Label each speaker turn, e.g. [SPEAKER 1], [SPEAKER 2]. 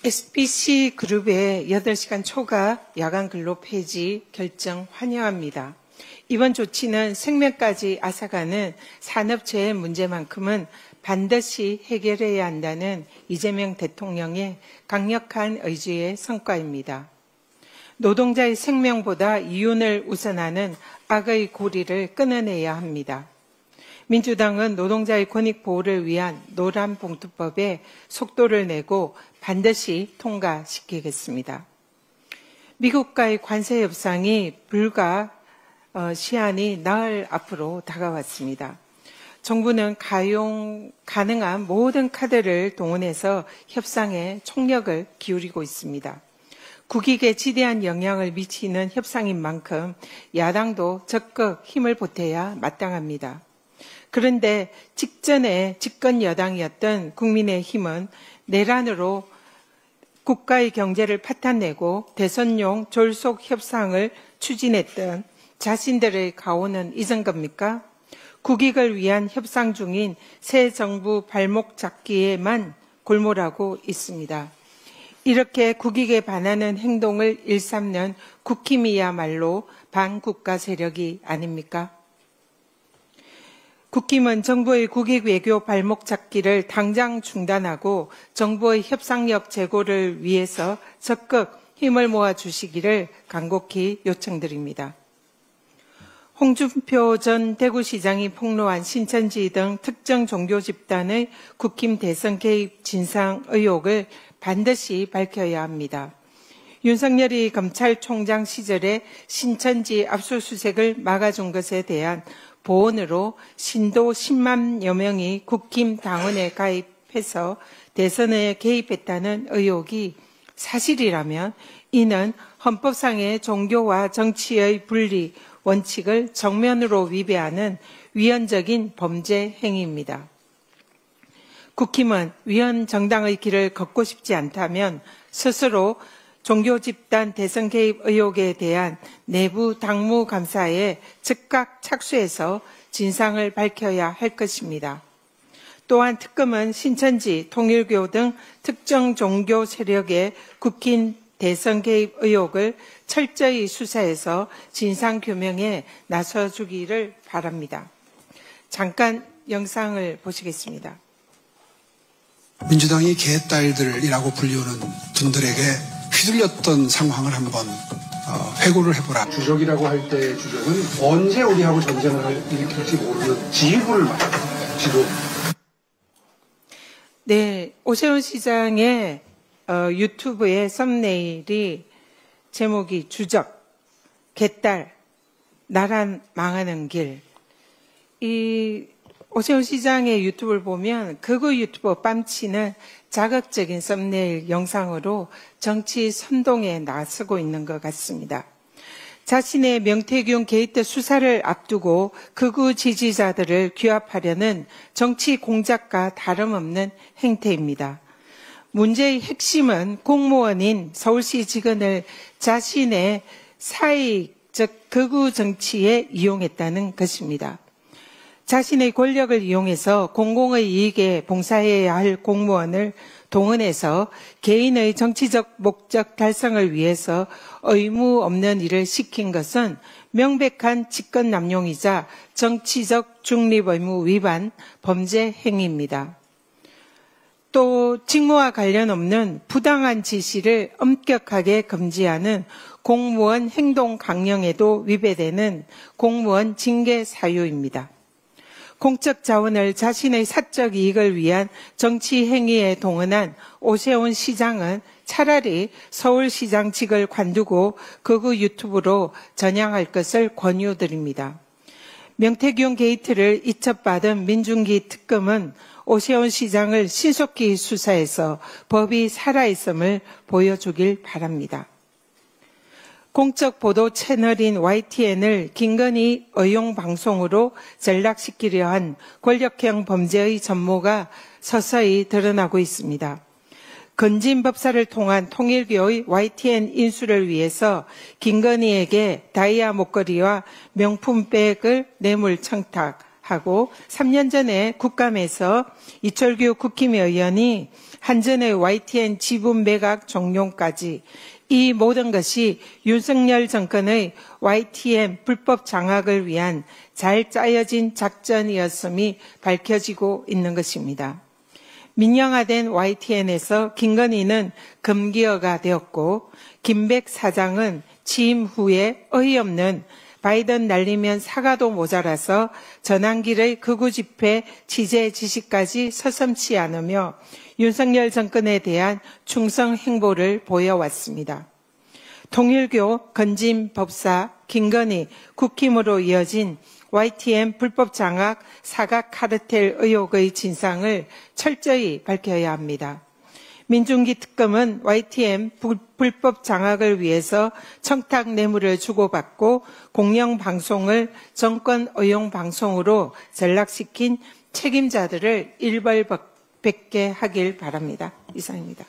[SPEAKER 1] SBC 그룹의 8시간 초과 야간 근로 폐지 결정 환영합니다. 이번 조치는 생명까지 앗아가는 산업재해 문제만큼은 반드시 해결해야 한다는 이재명 대통령의 강력한 의지의 성과입니다. 노동자의 생명보다 이윤을 우선하는 악의 고리를 끊어내야 합니다. 민주당은 노동자의 권익 보호를 위한 노란봉투법에 속도를 내고 반드시 통과시키겠습니다. 미국과의 관세 협상이 불과 시한이 나흘 앞으로 다가왔습니다. 정부는 가능한 모든 카드를 동원해서 협상에 총력을 기울이고 있습니다. 국익에 지대한 영향을 미치는 협상인 만큼 야당도 적극 힘을 보태야 마땅합니다. 그런데 직전에 집권 여당이었던 국민의힘은 내란으로 국가의 경제를 파탄내고 대선용 졸속 협상을 추진했던 자신들의 가오는 잊은 겁니까? 국익을 위한 협상 중인 새 정부 발목 잡기에만 골몰하고 있습니다. 이렇게 국익에 반하는 행동을 일삼는 국힘이야말로 반국가 세력이 아닙니까? 국힘은 정부의 국익 외교 발목 잡기를 당장 중단하고 정부의 협상력 제고를 위해서 적극 힘을 모아 주시기를 간곡히 요청드립니다. 홍준표 전 대구시장이 폭로한 신천지 등 특정 종교 집단의 국힘 대선 개입 진상 의혹을 반드시 밝혀야 합니다. 윤석열이 검찰총장 시절에 신천지 압수수색을 막아준 것에 대한 보온으로 신도 10만여 명이 국힘 당원에 가입해서 대선에 개입했다는 의혹이 사실이라면 이는 헌법상의 종교와 정치의 분리 원칙을 정면으로 위배하는 위헌적인 범죄 행위입니다. 국힘은 위헌 정당의 길을 걷고 싶지 않다면 스스로 종교 집단 대선 개입 의혹에 대한 내부 당무 감사에 즉각 착수해서 진상을 밝혀야 할 것입니다. 또한 특검은 신천지, 통일교 등 특정 종교 세력의 국힘 대선 개입 의혹을 철저히 수사해서 진상 규명에 나서주기를 바랍니다. 잠깐 영상을 보시겠습니다.
[SPEAKER 2] 민주당이 개딸들이라고 불리우는 분들에게 휘둘렸던 상황을 한번 회고를 해보라.
[SPEAKER 3] 주적이라고 할 때의 주적은 언제 우리하고 전쟁을 일으킬지 모르는 지휘부를 말합니다. 지도.
[SPEAKER 1] 네, 오세훈 시장의 유튜브의 썸네일이 제목이 주적, 개딸, 나란 망하는 길. 이 오세훈 시장의 유튜브를 보면 극우 유튜버 빰치는 자극적인 썸네일 영상으로 정치 선동에 나서고 있는 것 같습니다. 자신의 명태균 게이트 수사를 앞두고 극우 지지자들을 규합하려는 정치 공작과 다름없는 행태입니다. 문제의 핵심은 공무원인 서울시 직원을 자신의 사익, 즉 극우 정치에 이용했다는 것입니다. 자신의 권력을 이용해서 공공의 이익에 봉사해야 할 공무원을 동원해서 개인의 정치적 목적 달성을 위해서 의무 없는 일을 시킨 것은 명백한 직권 남용이자 정치적 중립 의무 위반 범죄 행위입니다. 또 직무와 관련 없는 부당한 지시를 엄격하게 금지하는 공무원 행동 강령에도 위배되는 공무원 징계 사유입니다. 공적 자원을 자신의 사적 이익을 위한 정치 행위에 동원한 오세훈 시장은 차라리 서울시장직을 관두고 극우 유튜브로 전향할 것을 권유드립니다. 명태균 게이트를 이첩받은 민중기 특검은 오세훈 시장을 신속히 수사해서 법이 살아있음을 보여주길 바랍니다. 공적 보도 채널인 YTN을 김건희 의용 방송으로 전락시키려 한 권력형 범죄의 전모가 서서히 드러나고 있습니다. 건진 법사를 통한 통일교의 YTN 인수를 위해서 김건희에게 다이아 목걸이와 명품백을 뇌물 청탁하고 3년 전에 국감에서 이철규 국힘 의원이 한전의 YTN 지분 매각 종료까지 이 모든 것이 윤석열 정권의 YTN 불법 장악을 위한 잘 짜여진 작전이었음이 밝혀지고 있는 것입니다. 민영화된 YTN에서 김건희는 금기어가 되었고 김백 사장은 취임 후에 어이없는 바이든 날리면 사과도 모자라서 전환길의 극우 집회 취재 지시까지 서슴지 않으며 윤석열 정권에 대한 충성 행보를 보여왔습니다. 통일교, 건진 법사, 김건희, 국힘으로 이어진 YTN 불법 장악 사각 카르텔 의혹의 진상을 철저히 밝혀야 합니다. 민중기 특검은 YTN 불법 장악을 위해서 청탁 뇌물을 주고받고 공영방송을 정권 의용 방송으로 전락시킨 책임자들을 일벌백계 하길 바랍니다. 이상입니다.